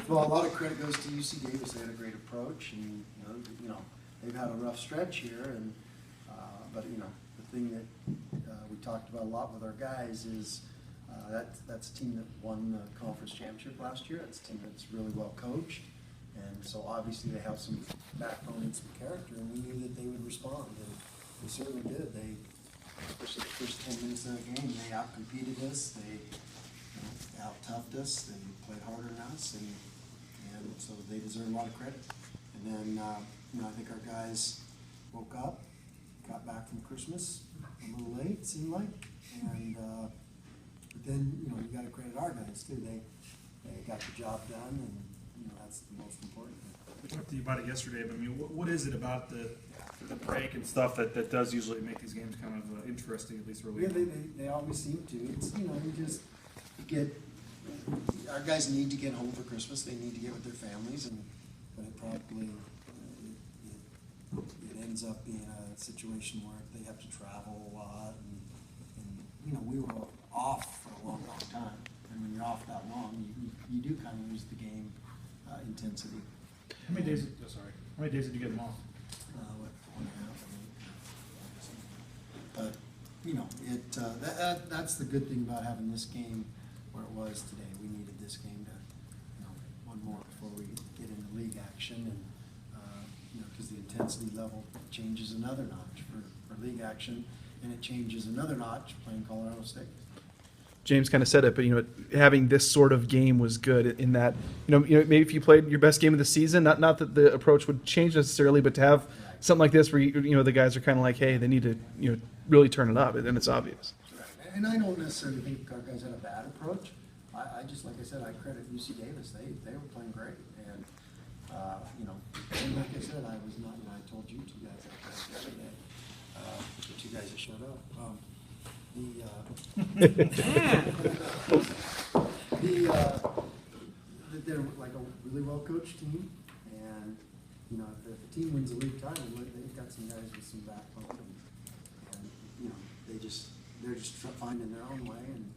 Well, a lot of credit goes to UC Davis. They had a great approach, and they've had a rough stretch here. And but the thing that we talked about a lot with our guys is that's a team that won the conference championship last year. It's a team that's really well coached, and so obviously they have some backbone and some character. And we knew that they would respond, and they certainly did. They, especially the first 10 minutes of the game, they outcompeted us. They out-toughed us. They played harder than us, and so they deserve a lot of credit. And then, I think our guys woke up, got back from Christmas a little late, it seemed like, and but then, you got to credit our guys too. They got the job done, and that's the most important thing. We talked to you about it yesterday, but I mean, what is it about the break and stuff that does usually make these games kind of interesting, at least early? Yeah, they always seem to. It's our guys need to get home for Christmas. They need to get with their families, but it probably it ends up being a situation where they have to travel a lot, and we were off for a long time. And when you're off that long, you do kind of lose the game intensity. How many days? How many days did you get them off? 4.5. But that's the good thing about having this game where it was today. We needed this game to one more before we get into league action, and because the intensity level changes another notch for league action, and it changes another notch playing Colorado State. James kind of said it, but having this sort of game was good in that maybe if you played your best game of the season, not that the approach would change necessarily, but to have something like this where the guys are kind of like, hey, they need to really turn it up, and it's obvious. Right. And I don't necessarily think our guys had a bad approach. I just, like I said, I credit UC Davis. They were playing great, and and like I said, I was not. I told you two guys that the other day. The two guys that showed up. They're like a really well coached team, and if the team wins a league title, they've got some guys with some backbone, and they're just finding their own way, and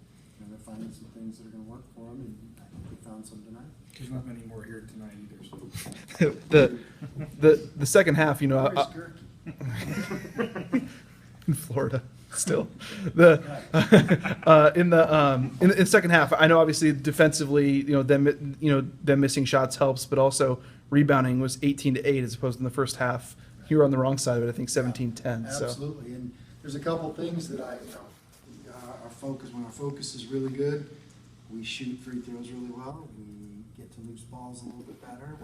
they're finding some things that are going to work for them, and I think they found some tonight. There's not many more here tonight either. the second half, Where's Gerke? in Florida. Still, in the second half, I know obviously defensively, them missing shots helps, but also rebounding was 18-8 as opposed to in the first half. You were on the wrong side of it, I think 17-10. Absolutely, and there's a couple things that our focus is really good. We shoot free throws really well. We get to loose balls a little bit better.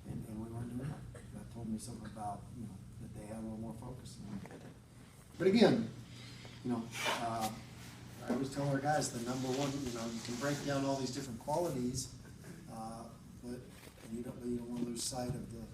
And we weren't doing that. That told me something about that they had a little more focus. But again. I always tell our guys the number one, you can break down all these different qualities, but you don't want to lose sight of the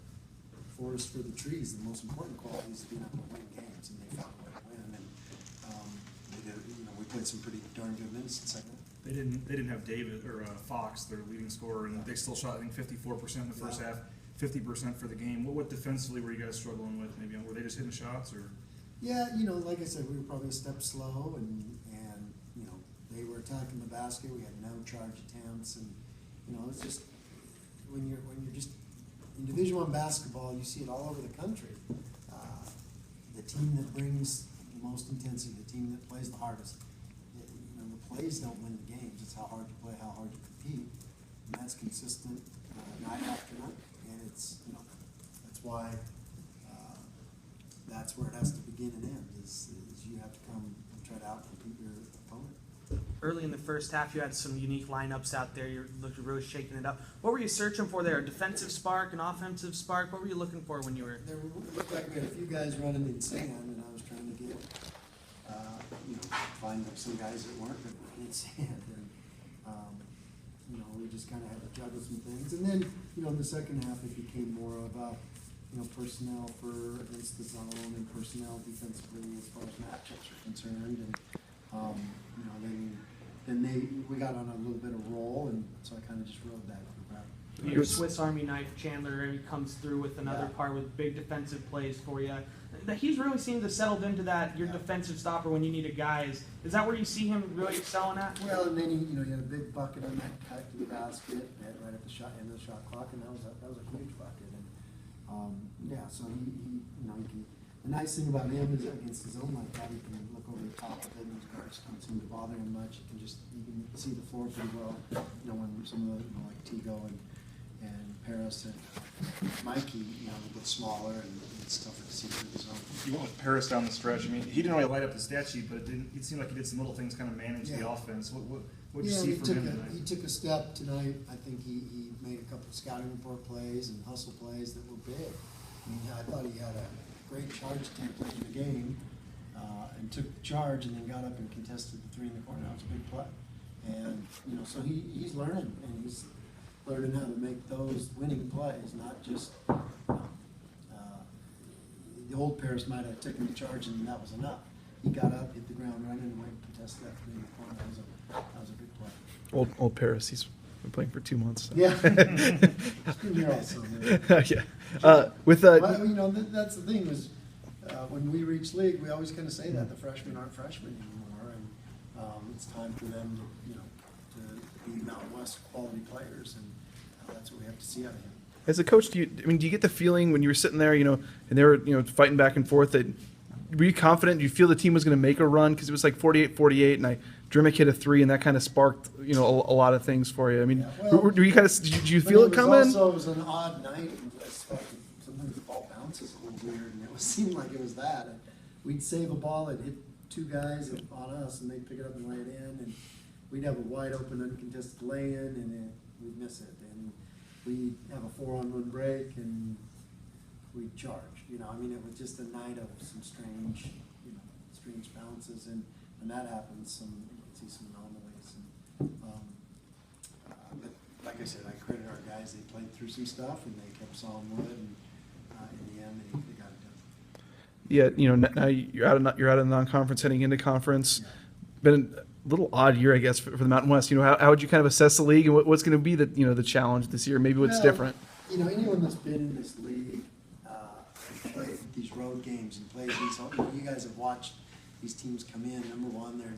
forest for the trees. The most important quality is being able to win games, and they found a way to win. And we played some pretty darn good minutes in the second. They didn't have David or Fox, their leading scorer, and they still shot I think 54% in the first half, 50% for the game. What defensively were you guys struggling with? Maybe were they just hitting shots or? Yeah, like I said, we were probably a step slow, and they were attacking the basket. We had no charge attempts, and it's just when you're just in Division I basketball, you see it all over the country. The team that brings the most intensity, the team that plays the hardest. The plays don't win the games. It's how hard you play, how hard you compete, and that's consistent night after night. And it's that's why. That's where it has to begin and end, is you have to come and try to out-compete your opponent. Early in the first half, you had some unique lineups out there. You looked really shaking it up. What were you searching for there? A defensive spark, an offensive spark? What were you looking for when you were? It looked like we had a few guys running in sand, and I was trying to get, find some guys that weren't in sand. And, we just kind of had to juggle some things. And then, in the second half, it became more of a, personnel for against the zone and personnel defensively as far as matchups are concerned, and then we got on a little bit of roll, and so I kind of just rode that. Your Swiss Army knife, Chandler, comes through with another part with big defensive plays for you. he's really seemed to settled into that your defensive stopper when you need a guy. Is that where you see him really excelling at? Well, and then he had a big bucket on that cut to the basket right at the end of the shot clock, and that was a huge bucket. And yeah, so he he can. The nice thing about him is against his own like that, he can look over the top of it, and his guards don't seem to bother him much. You can see the floor pretty well. When some of the like Tigo and Paris and Mikey, they get smaller and it's tougher to see through the zone. You went with Paris down the stretch. I mean, he didn't really light up the stat sheet, but it seemed like he did some little things kind of manage the offense. What did you see from him tonight? He took a step tonight. I think he made a couple of scouting report plays and hustle plays that were big. I mean, I thought he had a great charge attempt in the game and took the charge and then got up and contested the three in the corner. That was a big play. And, so he's learning, and he's learning how to make those winning plays, not just, the old Paris might have taken the charge and that was enough. He got up, hit the ground running, and went and contested that three in the corner. That was a good play. Old Paris, he's been playing for 2 months. So. Yeah. He's been here also. Yeah. Well, that's the thing is, when we reach league, we always kind of say that the freshmen aren't freshmen anymore, and it's time for them to be Mountain West quality players, and that's what we have to see out of him. As a coach, do you get the feeling when you were sitting there, and they were, fighting back and forth, that were you confident? Do you feel the team was going to make a run? Because it was like 48-48, and Drimmick hit a three, and that kind of sparked, a lot of things for you. I mean, do you did you feel it coming? It was an odd night. Sometimes the ball bounces a little weird, and it seemed like it was that. And we'd save a ball, it'd hit two guys on us, and they'd pick it up and lay it in, and we'd have a wide open uncontested lay-in, and then we'd miss it. And we'd have a 4-on-1 break, and we'd charge. It was just a night of some strange bounces, and when that happens, you can see some anomalies. But like I said, I credit our guys. They played through some stuff, and they kept sawing wood, and in the end, they got it done. Yeah, now you're out of the non-conference, heading into conference. Yeah. Been a little odd year, I guess, for the Mountain West. How would you kind of assess the league, and what's going to be the challenge this year? Maybe what's different. Anyone that's been in this league, played these road games and played these. You guys have watched these teams come in. Number one, they're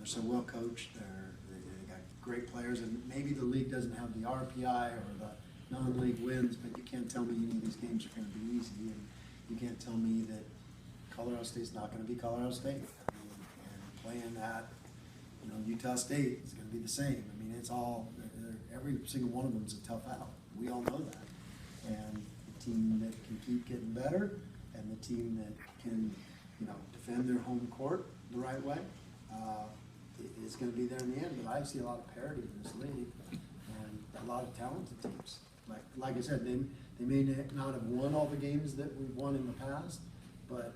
so well coached. They got great players, and maybe the league doesn't have the RPI or the non-league wins, but you can't tell me any of these games are going to be easy, and you can't tell me that Colorado State's not going to be Colorado State. And playing at Utah State is going to be the same. It's all every single one of them is a tough out. We all know that, and the team that can keep getting better, and the team that can defend their home court the right way, is going to be there in the end. But I see a lot of parity in this league, and a lot of talented teams. Like I said, they may not have won all the games that we've won in the past, but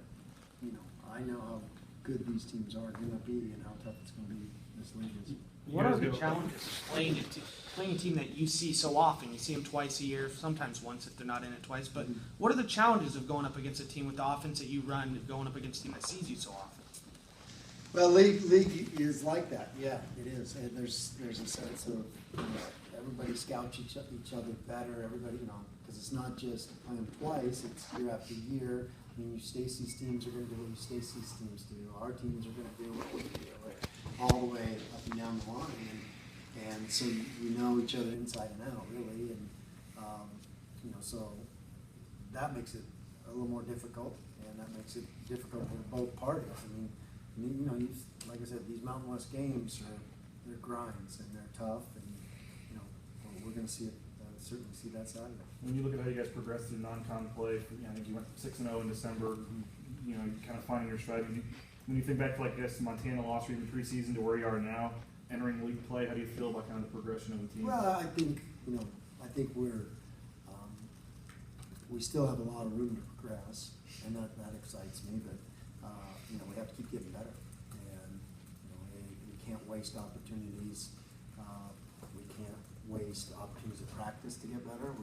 I know how good these teams are going to be and how tough it's going to be in this league. What are the challenges of playing a team that you see so often? You see them twice a year, sometimes once if they're not in it twice. But what are the challenges of going up against a team with the offense that you run, going up against a team that sees you so often? Well, league is like that. Yeah, it is. And there's a sense of everybody scouts each other better. Everybody, because it's not just playing twice. It's year after year. Stacy's teams are going to do what Stacy's teams do. Our teams are going to do what we do, all the way up and down the line. And so you know each other inside and out, really. And so that makes it a little more difficult, and that makes it difficult for both parties. Like I said, these Mountain West games they're grinds and they're tough, and we're going to see it. Certainly see that side of it. When you look at how you guys progressed through non-con play, I think you went 6-0 in December. You kind of finding your stride. When you think back to the Montana loss in the preseason to where you are now, entering league play, how do you feel about kind of the progression of the team? Well, I think we still have a lot of room to progress, and that excites me. But we have to keep getting better, and we can't waste opportunities. We can't waste opportunities to practice to get better.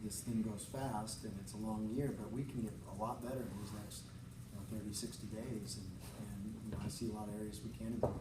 This thing goes fast, and it's a long year, but we can get a lot better in these next 30, 60 days, and I see a lot of areas we can improve.